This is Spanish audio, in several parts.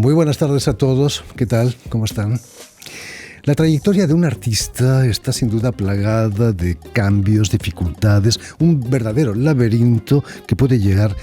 Muy buenas tardes a todos. ¿Qué tal? ¿Cómo están? La trayectoria de un artista está sin duda plagada de cambios, dificultades, un verdadero laberinto que puede llevar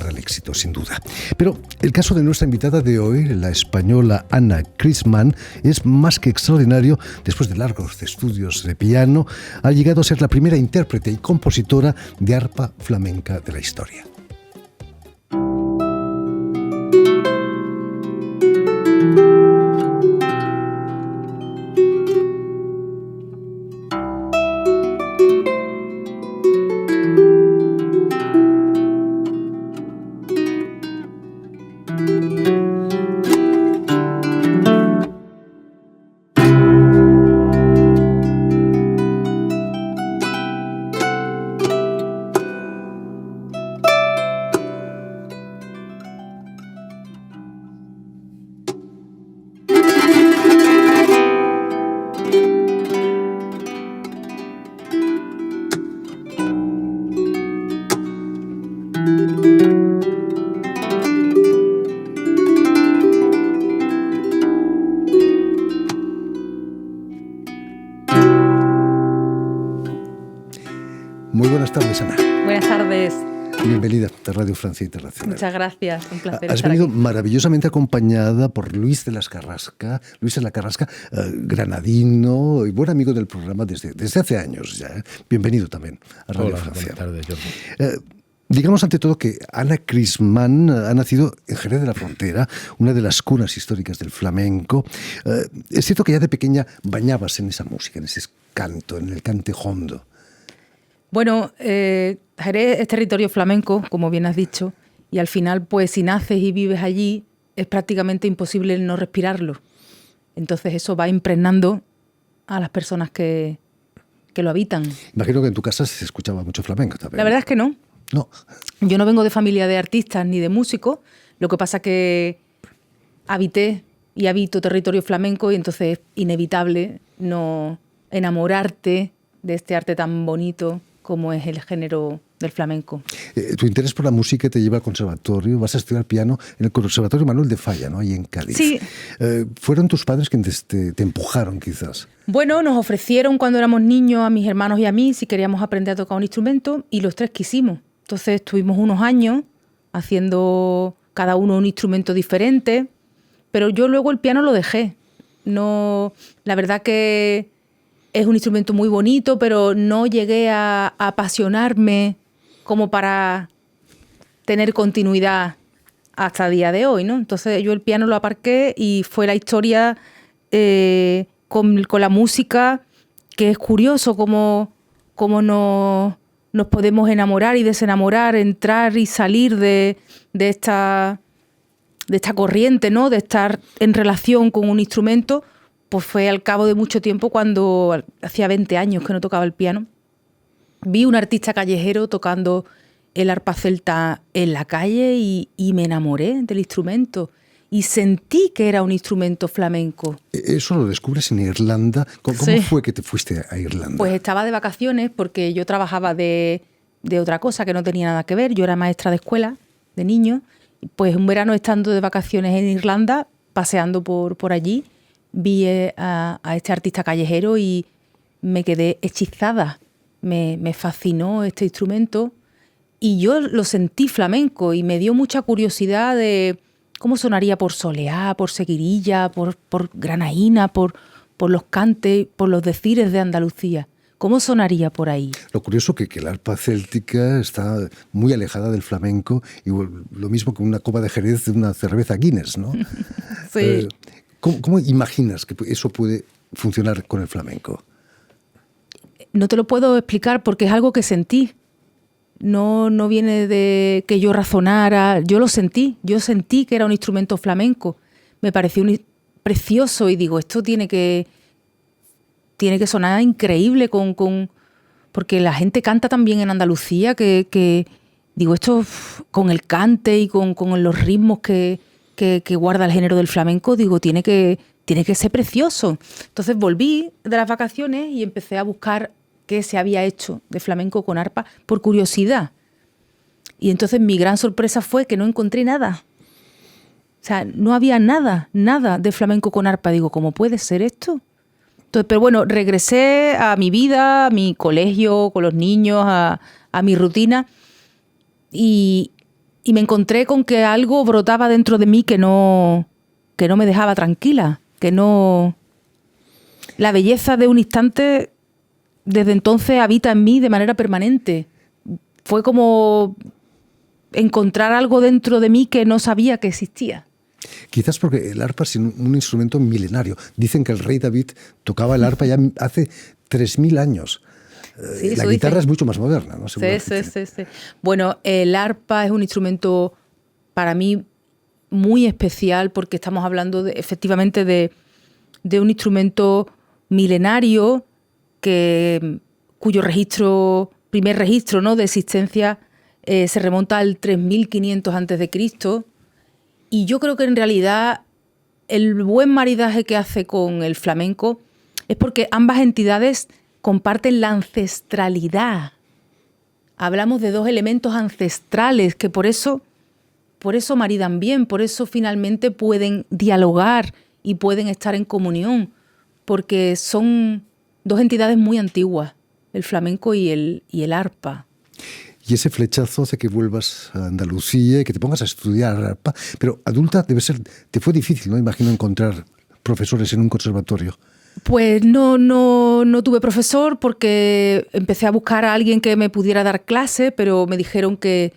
al éxito, sin duda. Pero el caso de nuestra invitada de hoy, la española Anna Chrisman, es más que extraordinario. Después de largos estudios de piano, ha llegado a ser la primera intérprete y compositora de arpa flamenca de la historia. Muy buenas tardes, Ana. Buenas tardes. Bienvenida a Radio Francia Internacional. Muchas gracias, un placer Has estar venido aquí. maravillosamente acompañada por Luis de la Carrasca, granadino y buen amigo del programa desde hace años ya. Bienvenido también a Radio Francia. Buenas tardes, Jordi. Digamos ante todo que Anna Chrisman ha nacido en Jerez de la Frontera, una de las cunas históricas del flamenco. Es cierto que ya de pequeña bañabas en esa música, en ese canto, en el cante hondo. Bueno, Jerez es territorio flamenco, como bien has dicho, y al final, pues si naces y vives allí, es prácticamente imposible no respirarlo. Entonces eso va impregnando a las personas que lo habitan. Imagino que en tu casa se escuchaba mucho flamenco también. La verdad es que no. No. Yo no vengo de familia de artistas ni de músicos, lo que pasa que habité y habito territorio flamenco y entonces es inevitable no enamorarte de este arte tan bonito como es el género del flamenco. Tu interés por la música te lleva al conservatorio, vas a estudiar piano en el Conservatorio Manuel de Falla, ¿no? Ahí en Cádiz. Sí. ¿Fueron tus padres quienes te empujaron, quizás? Bueno, nos ofrecieron cuando éramos niños a mis hermanos y a mí si queríamos aprender a tocar un instrumento y los tres quisimos. Entonces estuvimos unos años haciendo cada uno un instrumento diferente, pero yo luego el piano lo dejé. No, la verdad que es un instrumento muy bonito, pero no llegué a apasionarme como para tener continuidad hasta el día de hoy, ¿no? Entonces yo el piano lo aparqué y fue la historia con la música, que es curioso cómo nos podemos enamorar y desenamorar, entrar y salir de esta corriente, ¿no? De estar en relación con un instrumento. Pues fue al cabo de mucho tiempo, cuando hacía 20 años que no tocaba el piano. Vi un artista callejero tocando el arpa celta en la calle y me enamoré del instrumento. Y sentí que era un instrumento flamenco. ¿Eso lo descubres en Irlanda? ¿Cómo Sí. fue que te fuiste a Irlanda? Pues estaba de vacaciones porque yo trabajaba de otra cosa que no tenía nada que ver. Yo era maestra de escuela de niños. Pues un verano, estando de vacaciones en Irlanda, paseando por allí, vi a este artista callejero y me quedé hechizada. Me fascinó este instrumento y yo lo sentí flamenco y me dio mucha curiosidad de cómo sonaría por soleá, por seguirilla, por granaína, por los cantes, por los decires de Andalucía. ¿Cómo sonaría por ahí? Lo curioso que el arpa céltica está muy alejada del flamenco, y lo mismo que una copa de Jerez de una cerveza Guinness, ¿no? Sí. ¿Cómo imaginas que eso puede funcionar con el flamenco? No te lo puedo explicar porque es algo que sentí. No viene de que yo razonara. Yo lo sentí. Yo sentí que era un instrumento flamenco. Me pareció precioso y digo, esto tiene que sonar increíble porque la gente canta también en Andalucía que digo, esto con el cante y con los ritmos que guarda el género del flamenco, digo, tiene que ser precioso. Entonces volví de las vacaciones y empecé a buscar qué se había hecho de flamenco con arpa por curiosidad. Y entonces mi gran sorpresa fue que no encontré nada. O sea, no había nada de flamenco con arpa. Digo, ¿cómo puede ser esto? Entonces, pero bueno, regresé a mi vida, a mi colegio, con los niños, a mi rutina y me encontré con que algo brotaba dentro de mí que no me dejaba tranquila, que no... La belleza de un instante desde entonces habita en mí de manera permanente. Fue como encontrar algo dentro de mí que no sabía que existía. Quizás porque el arpa es un instrumento milenario. Dicen que el rey David tocaba el arpa ya hace 3000 años. Sí, la guitarra es mucho más moderna, ¿no? Sí. Bueno, el arpa es un instrumento para mí muy especial porque estamos hablando efectivamente de un instrumento milenario cuyo primer registro, ¿no?, de existencia se remonta al 3500 a.C. Y yo creo que en realidad el buen maridaje que hace con el flamenco es porque ambas entidades comparten la ancestralidad. Hablamos de dos elementos ancestrales que por eso maridan bien, por eso finalmente pueden dialogar y pueden estar en comunión, porque son dos entidades muy antiguas, el flamenco y el arpa. Y ese flechazo hace que vuelvas a Andalucía y que te pongas a estudiar arpa. Pero adulta te fue difícil, ¿no? Imagino encontrar profesores en un conservatorio. Pues no tuve profesor porque empecé a buscar a alguien que me pudiera dar clase, pero me dijeron que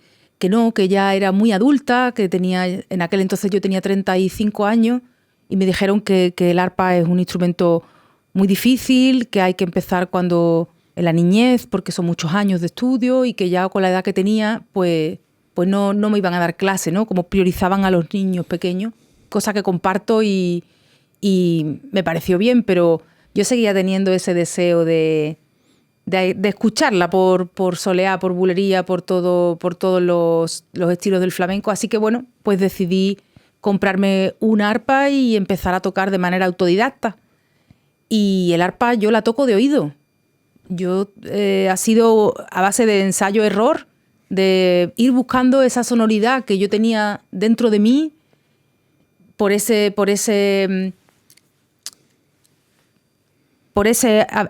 no, que ya era muy adulta, en aquel entonces yo tenía 35 años y me dijeron que el arpa es un instrumento muy difícil, que hay que empezar en la niñez, porque son muchos años de estudio y que ya con la edad que tenía, pues no me iban a dar clase, ¿no? Como priorizaban a los niños pequeños, cosa que comparto y me pareció bien, pero yo seguía teniendo ese deseo de escucharla por soleá, por bulería, por todos los estilos del flamenco. Así que bueno, pues decidí comprarme una arpa y empezar a tocar de manera autodidacta. Y el arpa yo la toco de oído. Ha sido a base de ensayo-error, de ir buscando esa sonoridad que yo tenía dentro de mí, por ese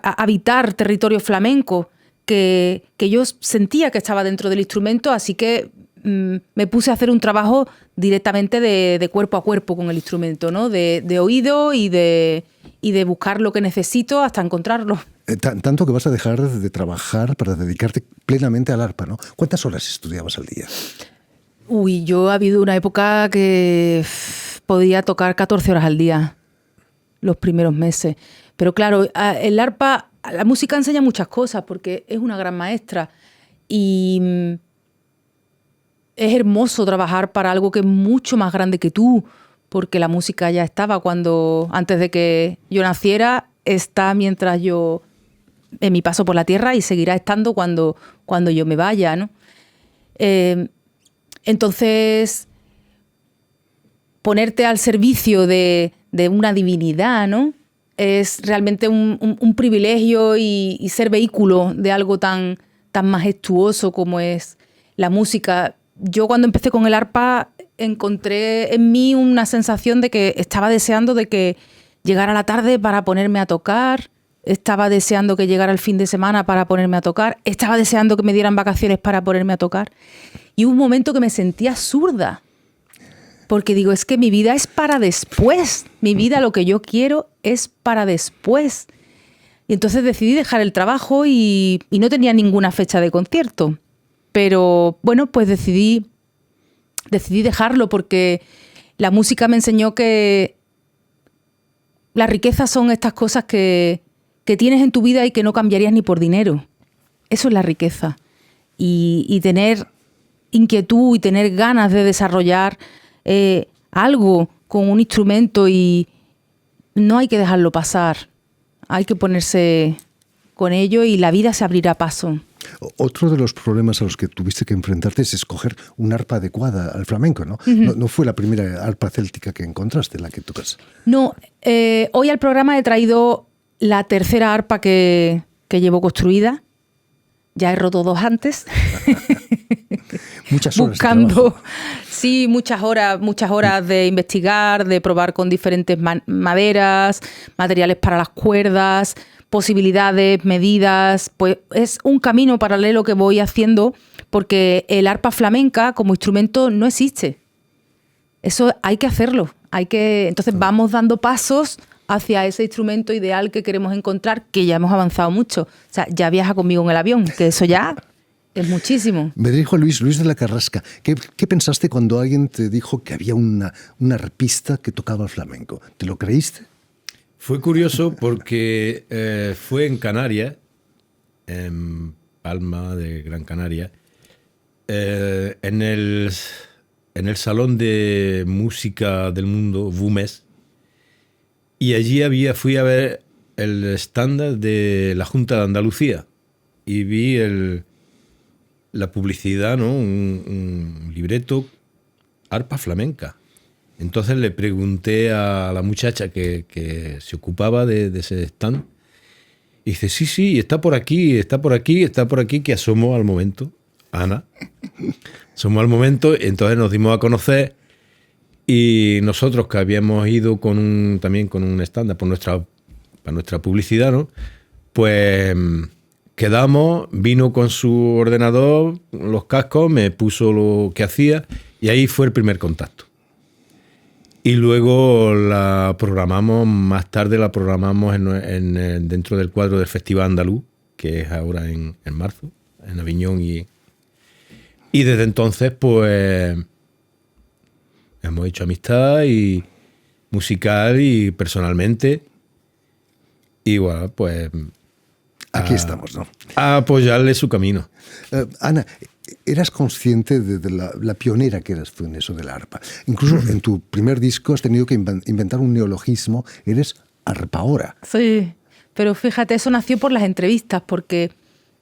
habitar territorio flamenco que yo sentía que estaba dentro del instrumento, así que me puse a hacer un trabajo directamente de cuerpo a cuerpo con el instrumento, ¿no? De oído y de buscar lo que necesito hasta encontrarlo. Tanto que vas a dejar de trabajar para dedicarte plenamente al arpa, ¿no? ¿Cuántas horas estudiabas al día? Yo ha habido una época que podía tocar 14 horas al día los primeros meses. Pero claro, el arpa, la música enseña muchas cosas porque es una gran maestra y es hermoso trabajar para algo que es mucho más grande que tú, porque la música ya estaba antes de que yo naciera, está mientras yo en mi paso por la tierra y seguirá estando cuando yo me vaya, ¿no? Entonces, ponerte al servicio de una divinidad, ¿no?, es realmente un privilegio y ser vehículo de algo tan majestuoso como es la música. Yo cuando empecé con el arpa encontré en mí una sensación de que estaba deseando de que llegara la tarde para ponerme a tocar, estaba deseando que llegara el fin de semana para ponerme a tocar, estaba deseando que me dieran vacaciones para ponerme a tocar. Y hubo un momento que me sentía zurda, porque digo, es que mi vida es para después, mi vida, lo que yo quiero es para después. Y entonces decidí dejar el trabajo y no tenía ninguna fecha de concierto. Pero bueno, pues decidí dejarlo porque la música me enseñó que la riqueza son estas cosas que tienes en tu vida y que no cambiarías ni por dinero. Eso es la riqueza. Y tener inquietud y tener ganas de desarrollar algo con un instrumento y no hay que dejarlo pasar. Hay que ponerse con ello y la vida se abrirá paso. Otro de los problemas a los que tuviste que enfrentarte es escoger una arpa adecuada al flamenco, ¿no? Uh-huh. No fue la primera arpa céltica que encontraste, la que tocas. No, hoy al programa he traído la tercera arpa que llevo construida. Ya he roto 2 antes. Muchas horas buscando, de trabajo. sí, muchas horas de investigar, de probar con diferentes maderas, materiales para las cuerdas, posibilidades, medidas. Pues es un camino paralelo que voy haciendo porque el arpa flamenca como instrumento no existe. Eso hay que hacerlo. Entonces vamos dando pasos hacia ese instrumento ideal que queremos encontrar, que ya hemos avanzado mucho. O sea, ya viaja conmigo en el avión, que eso ya es muchísimo. Me dirijo a Luis de la Carrasca. ¿Qué pensaste cuando alguien te dijo que había un arpista que tocaba el flamenco? ¿Te lo creíste? Fue curioso porque fue en Canarias, en Palma de Gran Canaria, en el Salón de Música del Mundo, VUMES, y allí fui a ver el estándar de la Junta de Andalucía y vi la publicidad, ¿no? Un libreto, arpa flamenca. Entonces le pregunté a la muchacha que se ocupaba de ese stand y dice, sí, está por aquí, que asomó al momento. Ana, asomó al momento, entonces nos dimos a conocer. Y nosotros que habíamos ido también con un estándar para nuestra publicidad, ¿no? Pues quedamos, vino con su ordenador, los cascos, me puso lo que hacía y ahí fue el primer contacto. Y luego más tarde la programamos dentro del cuadro del Festival Andaluz, que es ahora en marzo, en Aviñón. Y desde entonces, pues hemos hecho amistad y musical y personalmente. Y bueno, pues aquí estamos, ¿no? A apoyarle su camino. Ana, eras consciente de la pionera que eras tú en eso de la arpa. Incluso en tu primer disco has tenido que inventar un neologismo. Eres arpaora. Sí, pero fíjate, eso nació por las entrevistas, porque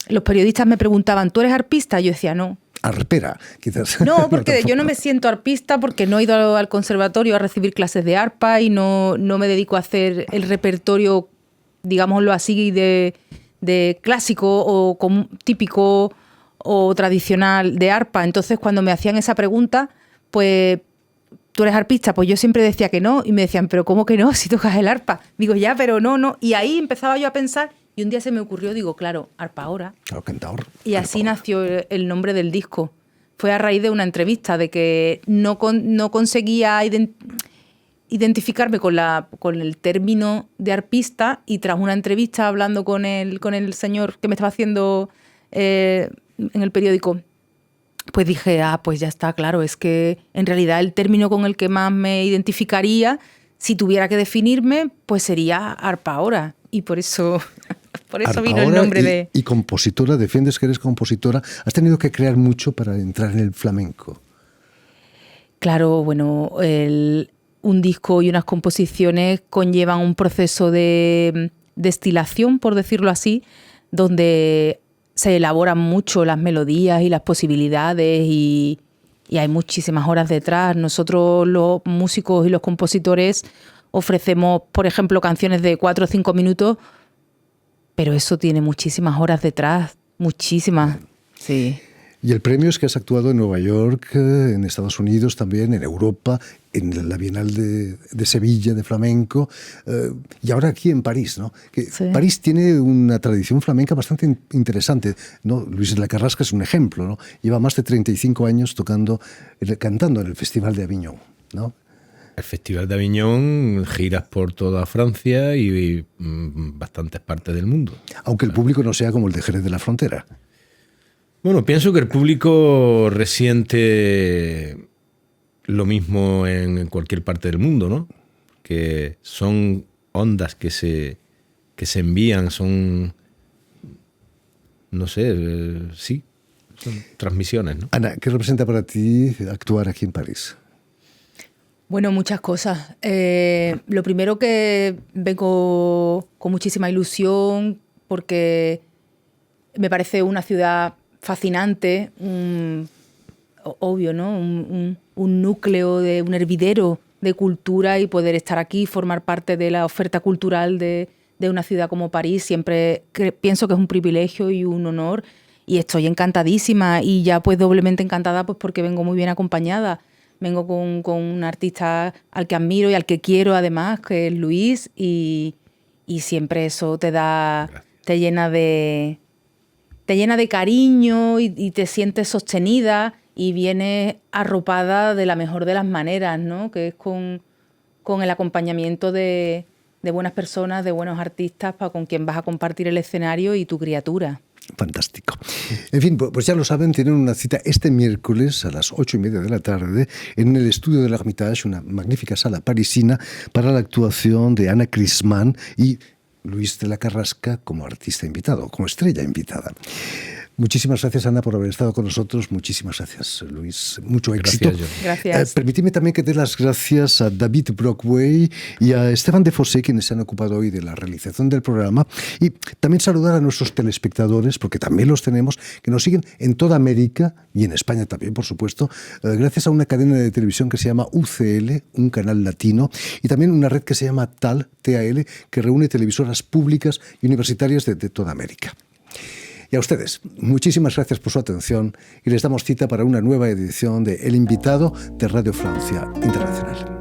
los periodistas me preguntaban, ¿tú eres arpista? Yo decía, no. Arpera, quizás. No, porque yo no me siento arpista porque no he ido al conservatorio a recibir clases de arpa y no me dedico a hacer el repertorio, digámoslo así, de clásico o típico o tradicional de arpa. Entonces, cuando me hacían esa pregunta, pues, ¿tú eres arpista? Pues yo siempre decía que no. Y me decían, ¿pero cómo que no? Si tocas el arpa. Digo, ya, pero no. Y ahí empezaba yo a pensar. Y un día se me ocurrió, digo, claro, arpaora. Claro, cantaor. Y así nació el nombre del disco. Fue a raíz de una entrevista, de que no conseguía identificarme con el término de arpista, y tras una entrevista hablando con el señor que me estaba haciendo en el periódico, pues dije, pues ya está, claro, es que en realidad el término con el que más me identificaría, si tuviera que definirme, pues sería arpaora. Y por eso vino el nombre y compositora, defiendes que eres compositora. ¿Has tenido que crear mucho para entrar en el flamenco? Claro, bueno, un disco y unas composiciones conllevan un proceso de destilación, por decirlo así, donde se elaboran mucho las melodías y las posibilidades y hay muchísimas horas detrás. Nosotros, los músicos y los compositores, ofrecemos, por ejemplo, canciones de 4 o 5 minutos, pero eso tiene muchísimas horas detrás, muchísimas, sí. Y el premio es que has actuado en Nueva York, en Estados Unidos también, en Europa, en la Bienal de Sevilla de flamenco, y ahora aquí en París, ¿no? Sí. París tiene una tradición flamenca bastante interesante, ¿no? Luis de la Carrasca es un ejemplo, ¿no? Lleva más de 35 años cantando en el Festival de Aviñón, ¿no? El Festival de Aviñón, giras por toda Francia y bastantes partes del mundo. Aunque el público no sea como el de Jerez de la Frontera. Bueno, pienso que el público resiente lo mismo en cualquier parte del mundo, ¿no? Que son ondas que se envían, son, no sé, sí, son transmisiones, ¿no? Ana, ¿qué representa para ti actuar aquí en París? Bueno, muchas cosas. Lo primero, que vengo con muchísima ilusión porque me parece una ciudad fascinante, obvio, ¿no? Un núcleo, un hervidero de cultura, y poder estar aquí, formar parte de la oferta cultural de una ciudad como París, siempre pienso que es un privilegio y un honor. y estoy encantadísima y ya pues doblemente encantada pues porque vengo muy bien acompañada. Vengo con un artista al que admiro y al que quiero además, que es Luis, y siempre eso te llena de cariño y te sientes sostenida y vienes arropada de la mejor de las maneras, ¿no? Que es con el acompañamiento de buenas personas, de buenos artistas, con quien vas a compartir el escenario y tu criatura. Fantástico. En fin, pues ya lo saben, tienen una cita este miércoles a las 8:30 de la tarde en el estudio de l'Hermitage, una magnífica sala parisina, para la actuación de Ana Crisman y Luis de la Carrasca como artista invitado, como estrella invitada. Muchísimas gracias, Ana, por haber estado con nosotros. Muchísimas gracias, Luis. Mucho éxito. Gracias. Permitidme también que dé las gracias a David Brockway y a Esteban de Fossé, quienes se han ocupado hoy de la realización del programa. Y también saludar a nuestros telespectadores, porque también los tenemos, que nos siguen en toda América y en España también, por supuesto, gracias a una cadena de televisión que se llama UCL, un canal latino, y también una red que se llama TAL, que reúne televisoras públicas y universitarias de toda América. Y a ustedes, muchísimas gracias por su atención y les damos cita para una nueva edición de El Invitado de Radio Francia Internacional.